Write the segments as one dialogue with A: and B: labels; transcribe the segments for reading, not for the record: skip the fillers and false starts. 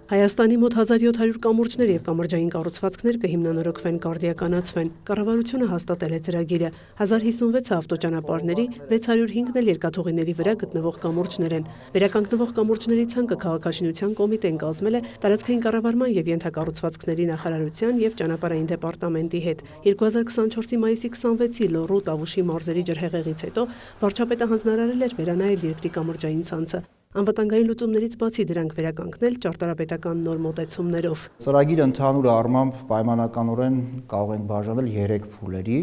A: Հայաստանի մոտ 1700 կամուրջներ և կամրջային կառուցվածքներ կհիմնանորոգվեն, կարդիականացվեն։ Կառավարությունը հաստատել է ծրագիրը։ 1056 ավտոճանապարհների 605-ն էլ երկաթուղիների վրա գտնվող կամուրջներ են։ Վերականգնվող կամուրջների ցանկը քաղաքաշինության կոմիտեն կազմել է տարածքային կառավարման և ենթակառուցվածքների նախարարության և ճանապարհային դեպարտամենտի հետ։ 2024-ի մայիսի 26-ի Լոռու Տավուշի մարզերի ջրհեղեղից հետո վարչապետը հանձնարարել էր վերանայել երկրի կամրջային ցանցը։ Անվտանգային լուծումներից բացի դրանք վերականգնել ճարտարապետական նոր մոտեցումներով։
B: Ծրագիրը ընդհանուր առմամբ պայմանականորեն կարող ենք բաժանել 3 փուլերի։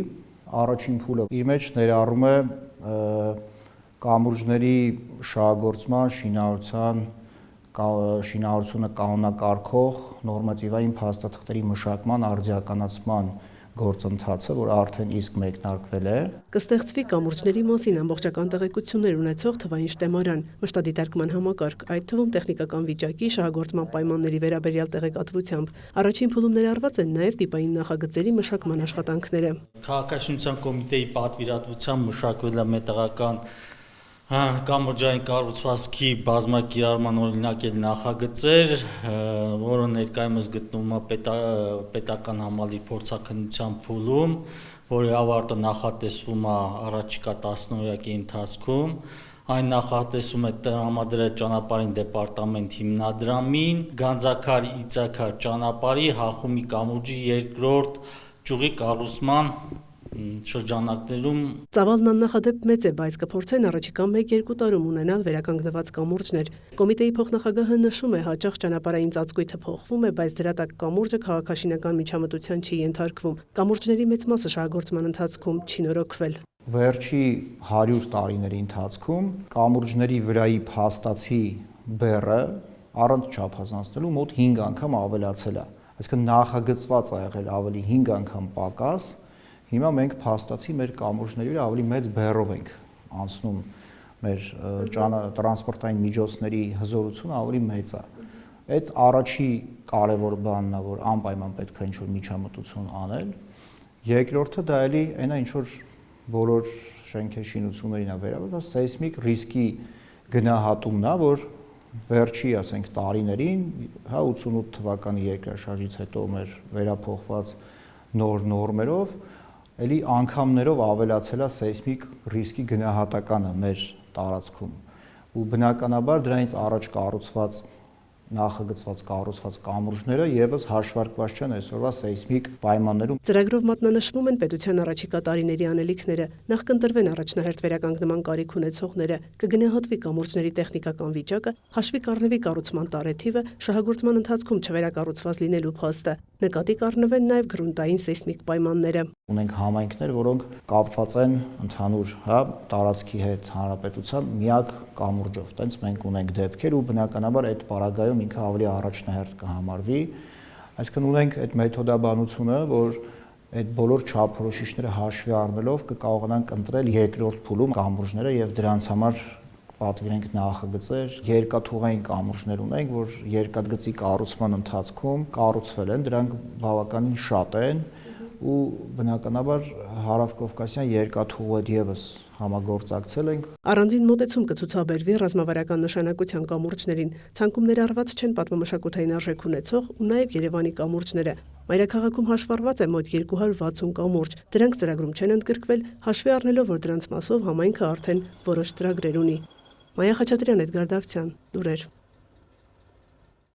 B: Առաջին փուլը իր մեջ ներառում է կամուրջների շահագործման, շինարարությունը կանոնակարգող նորմատիվային փաստաթղթերի մշակման, արդիականացման գործընթացը, որ արդեն իսկ մեկնարկվել է։
A: Կստեղծվի կամուրջների մասին ամբողջական տեղեկություններ ունեցող թվային շտեմարան, մշտադիտարկման համակարգ, այդ թվում տեխնիկական վիճակի, շահագործման պայմանների վերաբերյալ տեղեկատվությամբ։ Առաջին փուլում ներառված են նաև տիպային նախագծերի մշակման աշխատանքները։
C: Քաղաքաշինության կոմիտեի պատվիրատվությամբ մշակվել է մետաղական կամրջային կառուցվածքի բազմակիրառման օրինակելի նախագծեր, որը ներկայումս գտնվում է պետական համալիր փորձաքննության փուլում, որի ավարտը նախատեսվում է առաջիկա 10-օրյակի ընթացքում։ Այն նախատեսում է տրամադրել ճանապարհային դեպարտամենտ հիմնադրամին, Գանձաքար-Իծաքար ճանապարհի Հախումի կամուրջի 2-րդ ճյուղի կառուցման շրջանակներում։
A: Ծավալն աննախադեպ մեծ է, բայց կփորձեն առաջիկա 1-2 տարում ունենալ վերականգնված կամուրջներ։ Կոմիտեի փոխնախագահը նշում է, հաճախ ճանապարհային ծածկույթը փոխվում է, բայց դրա տակ կամուրջը քաղաքաշինական միջամտության չի ենթարկվում։ Կամուրջների մեծ մասը շահագործման ընթացքում չի նորոգվել։
B: Վերջի 100 տարիների ընթացքում կամուրջների վրայի փաստացի բեռը առանց չափազանցնելու մոտ 5 անգամ ավելացել է։ Այսինքն նախագծված է եղել ավելի 5 անգամ պակաս։ Հիմա մենք փաստացի մեր կամուրջների վրա ավելի մեծ բեռով ենք անցնում, մեր տրանսպորտային միջոցների հզորությունը ավելի մեծ է։ Այդ առաջի կարևոր բանն է, որ անպայման պետք է ինչ-որ միջամտություն անել։ Երկրորդը դա էլի այնա ինչ-որ բոլոր շենքեշինություններին է վերաբերում, սեյսմիկ ռիսկի գնահատումն է, որ վերջի, ասենք, տարիներին, 88 թվականի երկրաշարժից հետո մեր վերափոխված նոր նորմերով էլի անգամներով ավելացել է սեյսմիկ ռիսկի գնահատականը մեր տարածքում։ Ու բնականաբար դրանից առաջ կառուցված կամուրջները եւս հաշվարկված չեն այսօրվա սեյսմիկ պայմաններում։
A: Ծրագրով մատնանշվում են պետության առաջիկա տարիների անելիքները, նախ կընտրվեն առաջնահերթ վերականգնման կարիք ունեցողները, կգնահատվի կամուրջների տեխնիկական վիճակը, հաշվի կառնվի կառուցման տարեթիվը, շահագործման ընթացքում չվերակառուցված լինելու փաստը, նկատի կառնվեն նաև գրունտային սեյսմիկ պայմանները։
B: Ունենք համայնքներ, որոնք կապված են ընդհանուր տարածքի հետ հանրապետության միակ կամուրջով։ Տենց մենք ունենք դեպքեր ու բնականաբար այդ պարագայում ինքը ավելի առաջնահերթ կհամարվի։ Այսինքն ունենք այդ մեթոդաբանությունը, որ այդ բոլոր չափորոշիչները հաշվի առնելով կկարողանանք ընտրել 2-րդ փուլում կամուրջները եւ դրանց համար պատվիրենք նախագծեր, երկաթուղային կամուրջներ ունենք, որ երկաթգծի կառուցման ընթացքում կառուցվել են, դրանք բավականին շատ են ու բնականաբար հարավկովկասյան երկաթուղու հետ եւս համագործակցել ենք։
A: Առանձին մոտեցում կցուցաբերվի ռազմավարական նշանակության կամուրջներին, ցանկում ներառված չեն պատմամշակութային արժեք ունեցող ու նաև Երևանի կամուրջները։ Մայրաքաղաքում հաշվառված է մոտ 260 կամուրջ, դրանք ծրագրում չեն ընդգրկվել, հաշվի առնելով, որ դրանց մասով համայնքը արդեն որոշ ծրագրեր ունի։ Մայա Խաչատրյան, Էդգար Դավթյան, լուրեր։